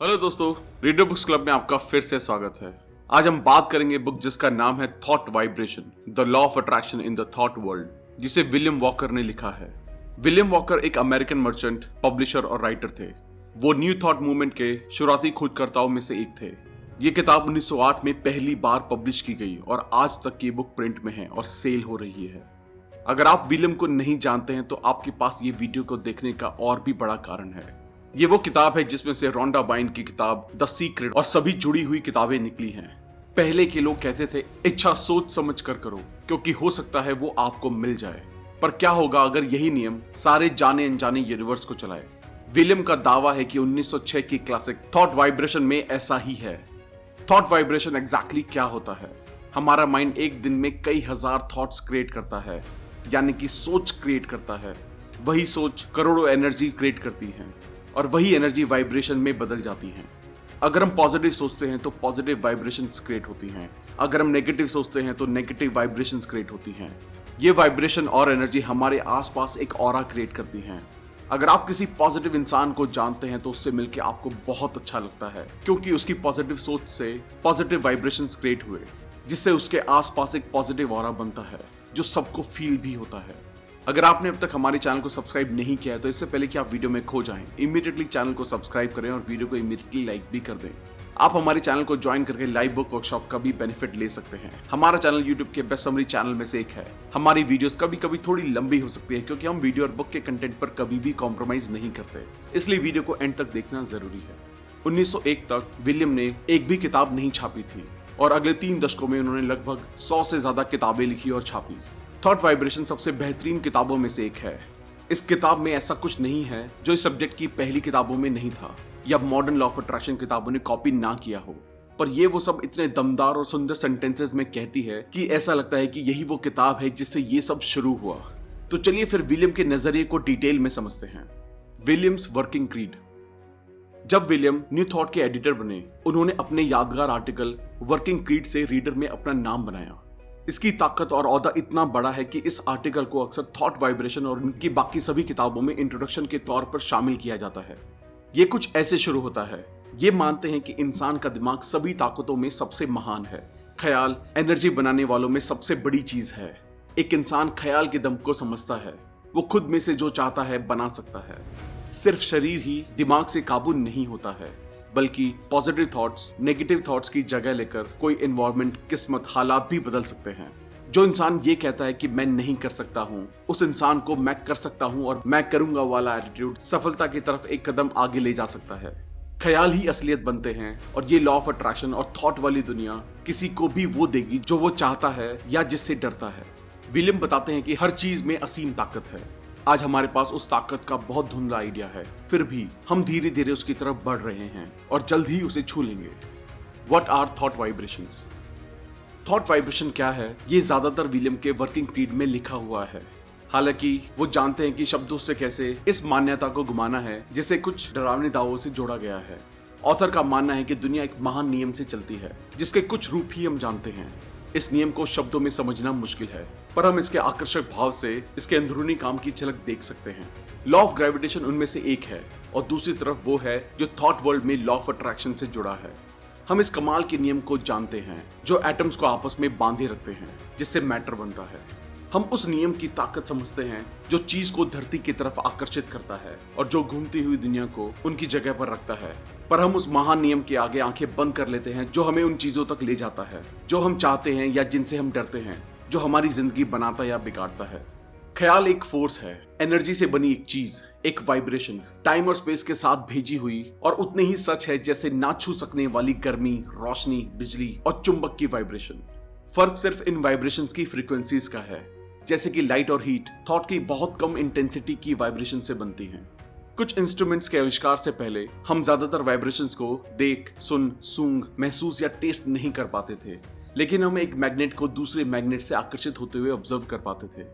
Hello दोस्तों, reader books club में आपका फिर से स्वागत है। आज हम बात करेंगे बुक जिसका नाम है thought vibration, the law of attraction in the thought world, जिसे विलियम वॉकर ने लिखा है। विलियम वॉकर एक अमेरिकन मर्चेंट, पब्लिशर और राइटर थे। वो न्यू थॉट मूवमेंट के शुरुआती खोजकर्ताओं में से एक थे। ये किताब 1908 में पहली बार पब्लिश की गई और आज तक ये बुक प्रिंट में है और सेल हो रही है। अगर आप विलियम को नहीं जानते हैं तो आपके पास ये वीडियो को देखने का और भी बड़ा कारण है। ये वो किताब है जिसमें से रोंडा बाइन की किताब द सीक्रेट और सभी जुड़ी हुई किताबें निकली हैं। पहले के लोग कहते थे इच्छा सोच समझ कर करो, क्योंकि हो सकता है वो आपको मिल जाए। पर क्या होगा अगर यही नियम सारे जाने अनजाने यूनिवर्स को चलाए? विलियम का दावा है कि 1906 की क्लासिक थॉट वाइब्रेशन में ऐसा ही है। थॉट वाइब्रेशन एग्जैक्टली क्या होता है? हमारा माइंड एक दिन में कई हजार थॉट्स क्रिएट करता है, यानी कि सोच क्रिएट करता है। वही सोच करोड़ों एनर्जी क्रिएट करती है और वही एनर्जी वाइब्रेशन में बदल जाती है। अगर हम पॉजिटिव सोचते हैं तो पॉजिटिव वाइब्रेशंस क्रिएट होती हैं। अगर हम नेगेटिव सोचते हैं तो नेगेटिव वाइब्रेशंस क्रिएट होती हैं। ये वाइब्रेशन और एनर्जी हमारे आसपास एक ऑरा क्रिएट करती हैं। अगर आप किसी पॉजिटिव इंसान को जानते हैं तो उससे मिलकर आपको बहुत अच्छा लगता है, क्योंकि उसकी पॉजिटिव सोच से पॉजिटिव वाइब्रेशंस क्रिएट हुए, जिससे उसके आसपास एक पॉजिटिव ऑरा बनता है जो सबको फील भी होता है। अगर आपने अब तक हमारे चैनल को सब्सक्राइब नहीं किया है तो इससे पहले कि आप वीडियो में खो जाएं, इमीडिएटली चैनल को सब्सक्राइब करें और वीडियो को इमीडिएटली लाइक भी कर दें। आप हमारे चैनल को ज्वाइन करके लाइव बुक वर्कशॉप का भी बेनिफिट ले सकते हैं। हमारा चैनल यूट्यूब के बेस्ट समरी चैनल में से एक है। हमारी वीडियोस कभी कभी थोड़ी लंबी हो सकती है, क्योंकि हम वीडियो और बुक के कंटेंट पर कभी भी कॉम्प्रोमाइज नहीं करते, इसलिए वीडियो को एंड तक देखना जरूरी है। 1901 तक विलियम ने एक भी किताब नहीं छापी थी और अगले 3 दशकों में उन्होंने लगभग 100 से ज्यादा किताबें लिखी और छापी। थॉट वाइब्रेशन सबसे बेहतरीन किताबों में से एक है। इस किताब में ऐसा कुछ नहीं है जो इस सब्जेक्ट की पहली किताबों में नहीं था या मॉडर्न लॉ ऑफ अट्रैक्शन किताबों ने कॉपी ना किया हो। पर ये वो सब इतने दमदार और सुंदर सेंटेंसेस में कहती है कि ऐसा लगता है कि यही वो किताब है जिससे ये सब शुरू हुआ। तो चलिए फिर विलियम के नजरिए को डिटेल में समझते हैं। Williams working creed. जब विलियम न्यू थॉट के एडिटर बने, उन्होंने अपने यादगार आर्टिकल वर्किंग क्रीड से रीडर में अपना नाम बनाया। इसकी ताकत और औहदा इतना बड़ा है कि इस आर्टिकल को अक्सर थॉट वाइब्रेशन और उनकी बाकी सभी किताबों में इंट्रोडक्शन के तौर पर शामिल किया जाता है। ये कुछ ऐसे शुरू होता है। ये मानते हैं कि इंसान का दिमाग सभी ताकतों में सबसे महान है। ख्याल एनर्जी बनाने वालों में सबसे बड़ी चीज है। एक इंसान ख्याल के दम को समझता है। वो खुद में से जो चाहता है बना सकता है। सिर्फ शरीर ही दिमाग से काबू नहीं होता है, बल्कि पॉजिटिव थॉट्स नेगेटिव थॉट्स की जगह लेकर कोई एनवायरनमेंट, किस्मत, हालात भी बदल सकते हैं। जो इंसान ये कहता है कि मैं नहीं कर सकता हूँ, उस इंसान को मैं कर सकता हूँ और मैं करूंगा वाला एटीट्यूड सफलता की तरफ एक कदम आगे ले जा सकता है। ख्याल ही असलियत बनते हैं और ये लॉ ऑफ अट्रैक्शन और थॉट वाली दुनिया किसी को भी वो देगी जो वो चाहता है या जिससे डरता है। विलियम बताते हैं कि हर चीज में असीम ताकत है। आज हमारे पास उस ताकत का बहुत धुंधला आइडिया है, फिर भी हम धीरे धीरे उसकी तरफ बढ़ रहे हैं और जल्द ही उसे छू लेंगे। What are thought vibrations? Thought vibration क्या है, ये ज्यादातर विलियम के वर्किंग क्रीड में लिखा हुआ है। हालांकि वो जानते हैं कि शब्दों से कैसे इस मान्यता को घुमाना है जिसे कुछ डरावने दावों से जोड़ा गया है। ऑथर का मानना है कि दुनिया एक महान नियम से चलती है जिसके कुछ रूप ही हम जानते हैं। इस नियम को शब्दों में समझना मुश्किल है, पर हम इसके आकर्षक भाव से इसके अंदरूनी काम की झलक देख सकते हैं। लॉ ऑफ ग्रेविटेशन उनमें से एक है और दूसरी तरफ वो है जो थॉट वर्ल्ड में लॉ ऑफ अट्रैक्शन से जुड़ा है। हम इस कमाल के नियम को जानते हैं जो एटम्स को आपस में बांधे रखते हैं, जिससे मैटर बनता है। हम उस नियम की ताकत समझते हैं जो चीज को धरती की तरफ आकर्षित करता है और जो घूमती हुई दुनिया को उनकी जगह पर रखता है। पर हम उस महान नियम के आगे आंखें बंद कर लेते हैं जो हमें उन चीजों तक ले जाता है जो हम चाहते हैं या जिनसे हम डरते हैं, जो हमारी जिंदगी बनाता या बिगाड़ता है। ख्याल एक फोर्स है, एनर्जी से बनी एक चीज, एक वाइब्रेशन, टाइम और स्पेस के साथ भेजी हुई और उतनी ही सच है जैसे ना छू सकने वाली गर्मी, रोशनी, बिजली और चुंबक की वाइब्रेशन। फर्क सिर्फ इन वाइब्रेशंस की फ्रीक्वेंसीज का है। जैसे कि लाइट और हीट थॉट की बहुत कम इंटेंसिटी की वाइब्रेशन से बनती हैं। कुछ इंस्ट्रूमेंट्स के आविष्कार से पहले हम ज्यादातर वाइब्रेशंस को देख, सुन, सूंघ, महसूस या टेस्ट नहीं कर पाते थे, लेकिन हम एक मैग्नेट को दूसरे मैग्नेट से आकर्षित होते हुए ऑब्जर्व कर पाते थे।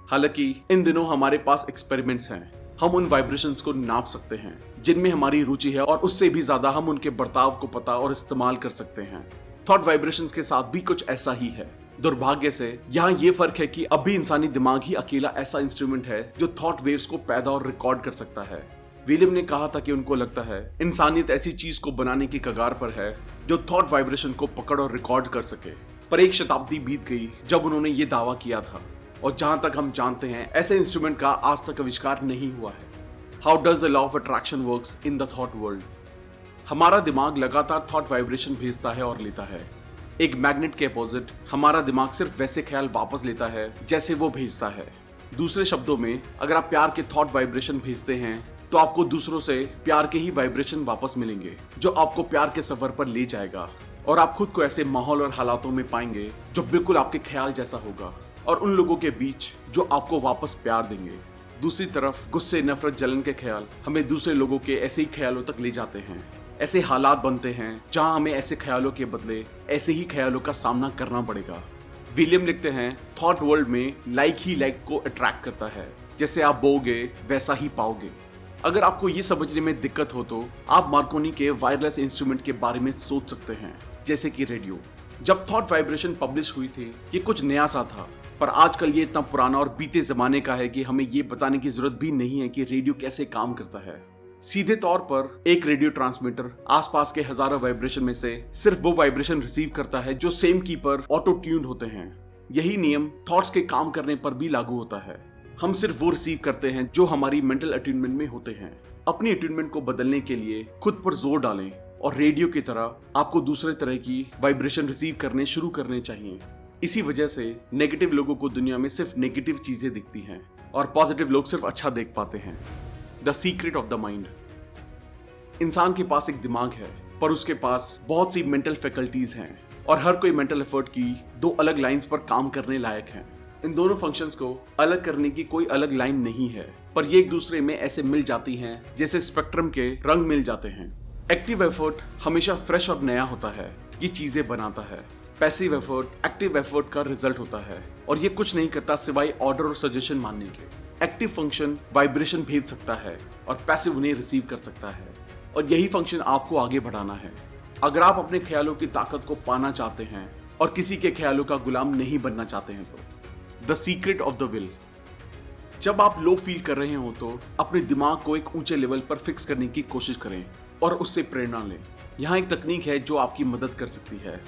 हालांकि इन दिनों हमारे पास एक्सपेरिमेंट्स हैं। हम उन वाइब्रेशंस को नाप सकते हैं जिनमें हमारी रुचि है और उससे भी ज्यादा हम उनके बर्ताव को पता और इस्तेमाल कर सकते हैं। थॉट वाइब्रेशंस के साथ भी कुछ ऐसा ही है। दुर्भाग्य से यहाँ ये फर्क है कि अब भी इंसानी दिमाग ही अकेला ऐसा इंस्ट्रूमेंट है जो थॉट वेव्स को पैदा और रिकॉर्ड कर सकता है। विलियम ने कहा था कि उनको लगता है इंसानियत ऐसी चीज को बनाने की कगार पर है जो थॉट वाइब्रेशन को पकड़ और रिकॉर्ड कर सके। पर एक शताब्दी बीत गई जब उन्होंने ये दावा किया था, और जहां तक हम जानते हैं ऐसे इंस्ट्रूमेंट का आज तक आविष्कार नहीं हुआ है। How does the law of attraction works in the thought world? हमारा दिमाग लगातार थॉट वाइब्रेशन भेजता है और लेता है। एक मैग्नेट के अपोजिट हमारा दिमाग सिर्फ वैसे ख्याल वापस लेता है जैसे वो भेजता है। दूसरे शब्दों में, अगर आप प्यार के थॉट वाइब्रेशन भेजते हैं तो आपको दूसरों से प्यार के ही वाइब्रेशन वापस मिलेंगे, जो आपको प्यार के सफर पर ले जाएगा, और आप खुद को ऐसे माहौल और हालातों में पाएंगे जो बिल्कुल आपके ख्याल जैसा होगा, और उन लोगों के बीच जो आपको वापस प्यार देंगे। दूसरी तरफ गुस्से, नफरत, जलन के ख्याल हमें दूसरे लोगों के ऐसे ही ख्यालों तक ले जाते हैं। ऐसे हालात बनते हैं जहां हमें ऐसे ख्यालों के बदले ऐसे ही ख्यालों का सामना करना पड़ेगा। विलियम लिखते हैं, थॉट वर्ल्ड में लाइक ही लाइक को अट्रैक्ट करता है। जैसे आप बोगे वैसा ही पाओगे। अगर आपको ये समझने में दिक्कत हो तो आप मार्कोनी के वायरलेस इंस्ट्रूमेंट के बारे में सोच सकते हैं, जैसे कि रेडियो। जब थॉट वाइब्रेशन पब्लिश हुई थी ये कुछ नया सा था, पर आजकल ये इतना पुराना और बीते जमाने का है कि हमें ये बताने की जरूरत भी नहीं है कि रेडियो कैसे काम करता है। सीधे तौर पर एक रेडियो ट्रांसमीटर आसपास के हजारों वाइब्रेशन में से सिर्फ वो वाइब्रेशन रिसीव करता है जो सेम की पर ऑटो ट्यून्ड होते हैं। यही नियम थॉट्स के काम करने पर भी लागू होता है। हम सिर्फ वो रिसीव करते हैं जो हमारी मेंटल अट्यूनमेंट में होते हैं। अपनी अट्यूनमेंट को बदलने के लिए खुद पर जोर डालें, और रेडियो की तरह आपको दूसरे तरह की वाइब्रेशन रिसीव करने शुरू करने चाहिए। इसी वजह से नेगेटिव लोगों को दुनिया में सिर्फ नेगेटिव चीजें दिखती हैं और पॉजिटिव लोग सिर्फ अच्छा देख पाते हैं। The secret of the mind. इंसान के पास एक दिमाग है, पर उसके पास बहुत सी मेंटल फैकल्टीज हैं, और हर कोई मेंटल एफर्ट की दो अलग लाइंस पर काम करने लायक हैं। इन दोनों फंक्शंस को अलग करने की कोई अलग लाइन नहीं है, पर ये एक दूसरे में ऐसे मिल जाती हैं जैसे स्पेक्ट्रम के रंग मिल जाते हैं। एक्टिव एफर्ट हमेशा फ्रेश और नया होता है, ये चीजें बनाता है। पैसिव एफर्ट एक्टिव एफर्ट का रिजल्ट होता है, और ये कुछ नहीं करता सिवाय ऑर्डर और सजेशन मानने के। एक्टिव फंक्शन वाइब्रेशन भेज सकता है और पैसिव उन्हें रिसीव कर सकता है, और यही फंक्शन आपको आगे बढ़ाना है। अगर आप अपने ख्यालों की ताकत को पाना चाहते हैं और किसी के ख्यालों का गुलाम नहीं बनना चाहते हैं तो the secret of the will. जब आप लो फील कर रहे हो तो अपने दिमाग को एक ऊंचे लेवल पर फिक्स करने की कोशिश करें और उससे प्रेरणा लें। यहाँ एक तकनीक है जो आपकी मदद कर सकती है।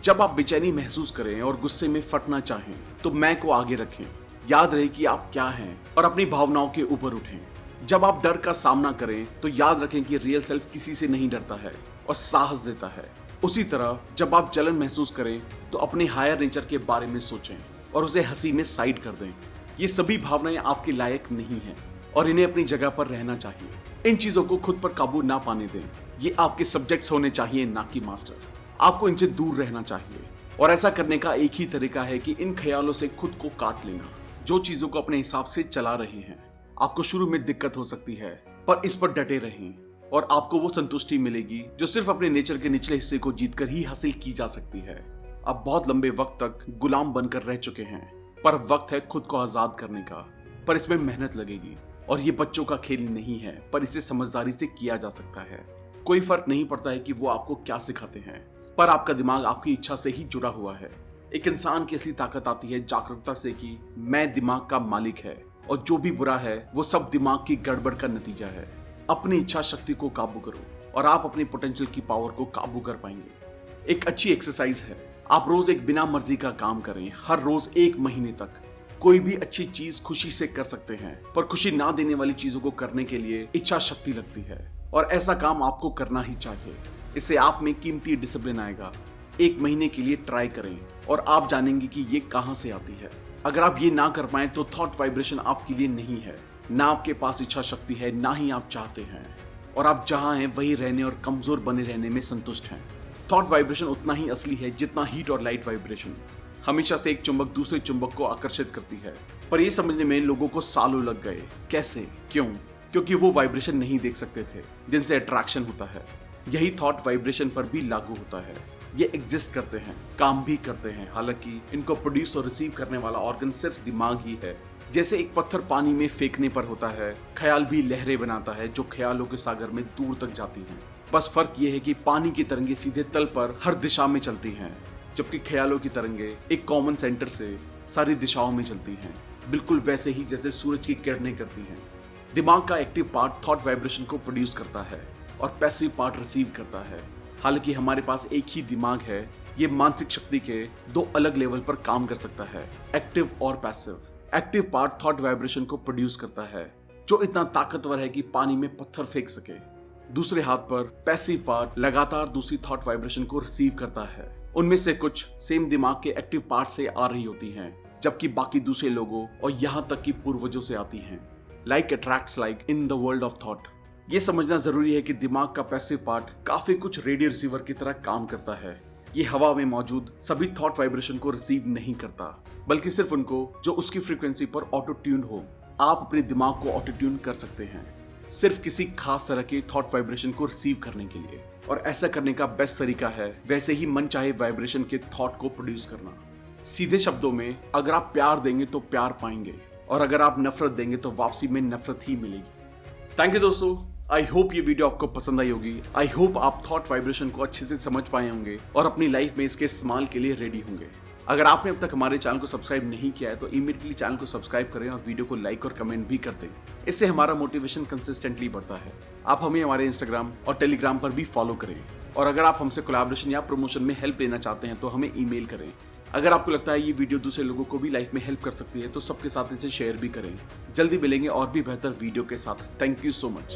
जब आप बेचैनी महसूस करें और गुस्से में फटना चाहें तो मैं को आगे रखें। याद रहे कि आप क्या हैं और अपनी भावनाओं के ऊपर उठें। जब आप डर का सामना करें तो याद रखें कि रियल सेल्फ किसी से नहीं डरता है और साहस देता है। उसी तरह जब आप जलन महसूस करें तो अपने हायर नेचर के बारे में सोचें और उसे हंसी में साइड कर दें। ये सभी भावनाएं आपके लायक नहीं हैं और इन्हें अपनी जगह पर रहना चाहिए। इन चीजों को खुद पर काबू ना पाने दें। ये आपके सब्जेक्ट्स होने चाहिए, ना कि मास्टर। आपको इनसे दूर रहना चाहिए, और ऐसा करने का एक ही तरीका है कि इन ख्यालों से खुद को काट लेना जो चीजों को अपने हिसाब से चला रहे हैं। आपको शुरू में दिक्कत हो सकती है, पर इस पर डटे रहें और आपको वो संतुष्टि मिलेगी जो सिर्फ अपने नेचर के निचले हिस्से को जीतकर ही हासिल की जा सकती है। आप बहुत लंबे वक्त तक गुलाम बनकर रह चुके हैं, पर वक्त है खुद को आजाद करने का। पर इसमें मेहनत लगेगी, और ये बच्चों का खेल नहीं है, पर इसे समझदारी से किया जा सकता है। कोई फर्क नहीं पड़ता है कि वो आपको क्या सिखाते हैं, पर आपका दिमाग आपकी इच्छा से ही जुड़ा हुआ है। एक इंसान की असली ताकत आती है जागरूकता से कि मैं दिमाग का मालिक है, और जो भी बुरा है वो सब दिमाग की गड़बड़ का नतीजा है। अपनी इच्छा शक्ति को काबू करो और आप अपनी पोटेंशियल की पावर को काबू कर पाएंगे। एक अच्छी एक्सरसाइज है, आप रोज एक बिना मर्जी का काम करें। हर रोज 1 महीने तक कोई भी अच्छी चीज खुशी से कर सकते हैं, पर खुशी ना देने वाली चीजों को करने के लिए इच्छा शक्ति लगती है, और ऐसा काम आपको करना ही चाहिए। इससे आप में कीमती डिसिप्लिन आएगा। 1 महीने के लिए ट्राई करें और आप जानेंगे कि ये कहां से आती है। अगर आप ये ना कर पाए तो थॉट वाइब्रेशन आपके लिए नहीं है। ना आपके पास इच्छा शक्ति है, ना ही आप चाहते हैं, और आप जहां हैं वहीं रहने और कमजोर बने रहने में संतुष्ट हैं। थॉट वाइब्रेशन उतना ही असली है जितना हीट और लाइट वाइब्रेशन। हमेशा से एक चुंबक दूसरे चुंबक को आकर्षित करती है, पर यह समझने में लोगों को सालों लग गए। कैसे? क्यों? क्योंकि वो वाइब्रेशन नहीं देख सकते थे जिनसे अट्रैक्शन होता है। यही थॉट वाइब्रेशन पर भी लागू होता है। ये एग्जिस्ट करते हैं, काम भी करते हैं, हालांकि इनको प्रोड्यूस और रिसीव करने वाला ऑर्गन सिर्फ दिमाग ही है। जैसे एक पत्थर पानी में फेंकने पर होता है, ख्याल भी लहरें बनाता है जो ख्यालों के सागर में दूर तक जाती हैं। बस फर्क ये है कि पानी की तरंगे सीधे तल पर हर दिशा में चलती हैं, जबकि ख्यालों की तरंगे एक कॉमन सेंटर से सारी दिशाओं में चलती हैं, बिल्कुल वैसे ही जैसे सूरज की किरणें करती हैं। दिमाग का एक्टिव पार्ट थॉट वाइब्रेशन को प्रोड्यूस करता है और पैसिव पार्ट रिसीव करता है। हालांकि हमारे पास एक ही दिमाग है, ये मानसिक शक्ति के दो अलग लेवल पर काम कर सकता है, एक्टिव और passive. Active part thought vibration को प्रोड्यूस करता है, जो इतना ताकतवर है कि पानी में पत्थर फेंक सके। दूसरे हाथ पर पैसिव पार्ट लगातार दूसरी थॉट वाइब्रेशन को रिसीव करता है। उनमें से कुछ सेम दिमाग के एक्टिव पार्ट से आ रही होती हैं, जबकि बाकी दूसरे लोगों और यहाँ तक कि पूर्वजों से आती हैं। Like attracts like in the world of thought. ये समझना जरूरी है कि दिमाग का पैसिव पार्ट काफी कुछ रेडियो रिसीवर की तरह काम करता है। ये हवा में मौजूद सभी थॉट वाइब्रेशन को रिसीव नहीं करता, बल्कि सिर्फ उनको जो उसकी फ्रीक्वेंसी पर ऑटो ट्यून हो। आप अपने दिमाग को ऑटो ट्यून कर सकते हैं सिर्फ किसी खास तरह के थॉट वाइब्रेशन को रिसीव करने के लिए, और ऐसा करने का बेस्ट तरीका है वैसे ही मन चाहे वाइब्रेशन के थॉट को प्रोड्यूस करना। सीधे शब्दों में, अगर आप प्यार देंगे तो प्यार पाएंगे, और अगर आप नफरत देंगे तो वापसी में नफरत ही मिलेगी। थैंक यू दोस्तों, आई होप ये वीडियो आपको पसंद आई होगी। आई होप आप थॉट वाइब्रेशन को अच्छे से समझ पाए होंगे और अपनी लाइफ में इसके इस्तेमाल के लिए रेडी होंगे। अगर आपने अब तक हमारे चैनल को सब्सक्राइब नहीं किया है तो इमीडिएटली चैनल को सब्सक्राइब करें और वीडियो को लाइक और कमेंट भी कर दें। इससे हमारा मोटिवेशन कंसिस्टेंटली बढ़ता है। आप हमें हमारे इंस्टाग्राम और टेलीग्राम पर भी फॉलो करें, और अगर आप हमसे कोलैबोरेशन या प्रमोशन में हेल्प लेना चाहते हैं तो हमें ईमेल करें। अगर आपको लगता है ये वीडियो दूसरे लोगों को भी लाइफ में हेल्प कर सकती है तो सबके साथ इसे शेयर भी करें। जल्दी मिलेंगे और भी बेहतर वीडियो के साथ। Thank you so much.